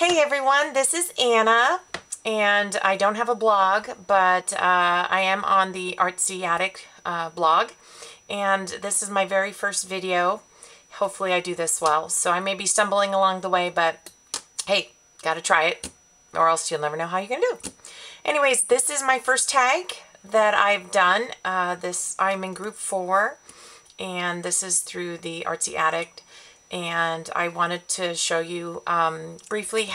Hey everyone, this is Anna, and I don't have a blog, but I am on the Artsy Addict blog, and this is my very first video. Hopefully I do this well, so I may be stumbling along the way, but hey, gotta try it, or else you'll never know how you're gonna do. Anyways, this is my first tag that I've done. I'm in group 4, and this is through the Artsy Addict. And I wanted to show you briefly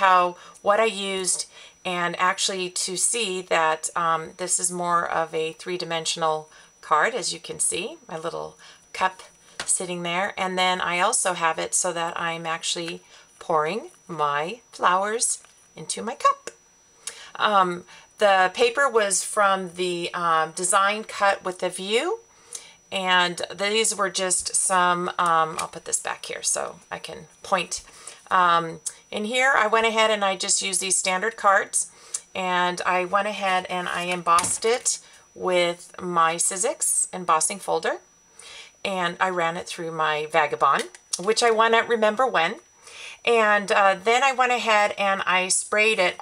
what I used, and actually to see that this is more of a three-dimensional card, as you can see, my little cup sitting there. And then I also have it so that I'm actually pouring my flowers into my cup. The paper was from the Design Cut with a View. And these were just some, I'll put this back here so I can point. In here, I went ahead and I just used these standard cards. And I went ahead and I embossed it with my Sizzix embossing folder. And I ran it through my Vagabond, which I want to remember when. And then I went ahead and I sprayed it.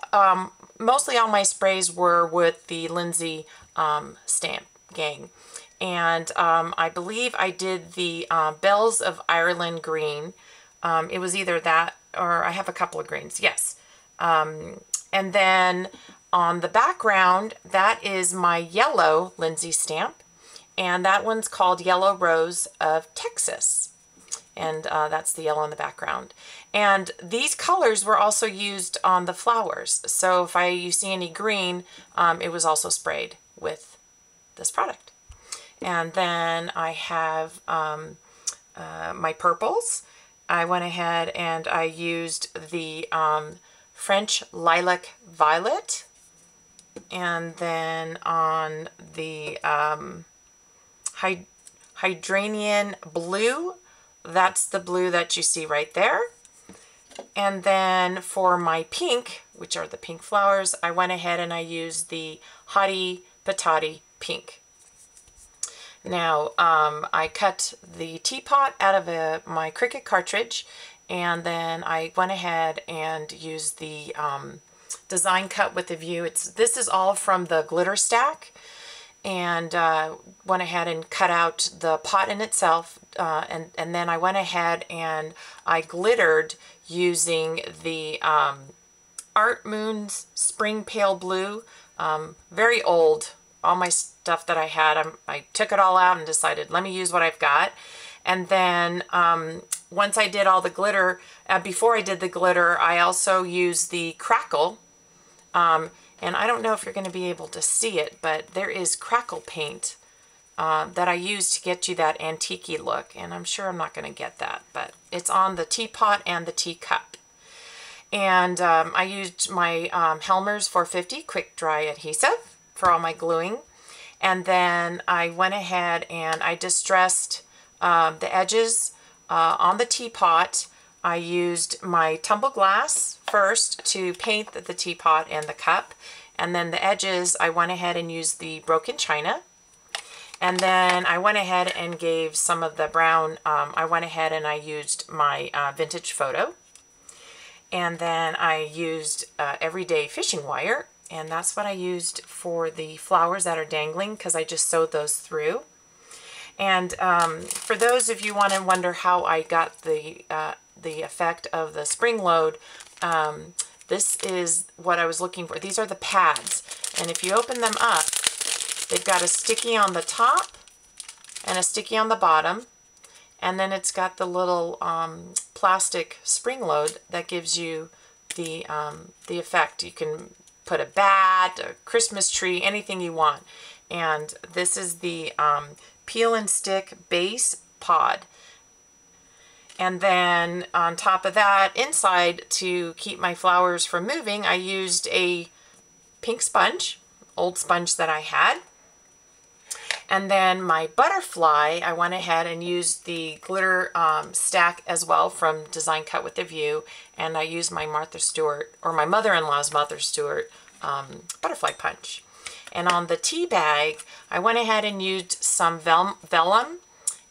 Mostly all my sprays were with the Lindsay stamp gang. And I believe I did the Bells of Ireland green. It was either that or I have a couple of greens, yes. And then on the background, that is my yellow Lindsay stamp. And that one's called Yellow Rose of Texas. And that's the yellow in the background. And these colors were also used on the flowers. So if you see any green, it was also sprayed with this product. And then I have my purples. I went ahead and I used the French Lilac Violet. And then on the Hydranian Blue, that's the blue that you see right there. And then for my pink, which are the pink flowers, I went ahead and I used the Hottie Patati Pink. Now, I cut the teapot out of my Cricut cartridge, and then I went ahead and used the Design Cut with a View. This is all from the glitter stack, and went ahead and cut out the pot in itself, and then I went ahead and I glittered using the Art Moon's Spring Pale Blue, very old. All my stuff that I had, I took it all out and decided, let me use what I've got. And then once I did all the glitter, before I did the glitter, I also used the crackle. And I don't know if you're going to be able to see it, but there is crackle paint that I used to get you that antique-y look. And I'm sure I'm not going to get that, but it's on the teapot and the teacup. And I used my Helmer's 450 Quick Dry Adhesive for all my gluing. And then I went ahead and I distressed the edges on the teapot. I used my tumble glass first to paint the teapot and the cup. And then the edges, I went ahead and used the broken china. And then I went ahead and gave some of the brown, I went ahead and I used my vintage photo. And then I used everyday fishing wire. And that's what I used for the flowers that are dangling, because I just sewed those through. And for those of you want to wonder how I got the effect of the spring load, this is what I was looking for. These are the pads. And if you open them up, they've got a sticky on the top and a sticky on the bottom. And then it's got the little plastic spring load that gives you the effect. You can put a bat, a Christmas tree, anything you want. And this is the Peel and Stick Base Pod. And then on top of that, inside, to keep my flowers from moving, I used a pink sponge, old sponge that I had. And then my butterfly, I went ahead and used the glitter stack as well from Design Cut with a View, and I used my Martha Stewart, or my mother-in-law's Martha Stewart butterfly punch. And on the tea bag, I went ahead and used some vellum,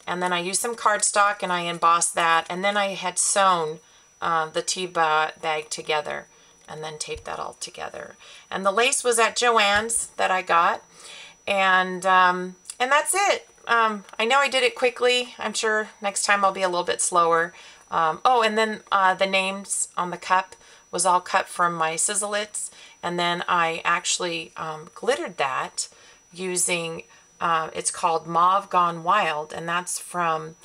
and then I used some cardstock and I embossed that, and then I had sewn the tea bag together. and then tape that all together. And the lace was at Joann's that I got, and that's it. I know I did it quickly. I'm sure next time I'll be a little bit slower. Oh, and then the names on the cup was all cut from my Sizzlits, and then I actually glittered that using, it's called Mauve Gone Wild, and that's from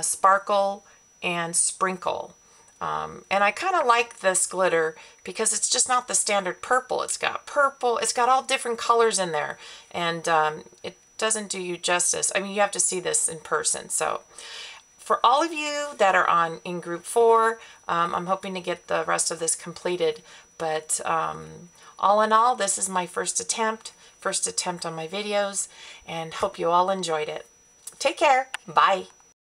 Sparkle and Sprinkle. And I kind of like this glitter because it's just not the standard purple. It's got purple, it's got all different colors in there, and it doesn't do you justice. I mean, you have to see this in person. So for all of you that are in group 4, I'm hoping to get the rest of this completed, but all in all, this is my first attempt on my videos, and hope you all enjoyed it. Take care. Bye.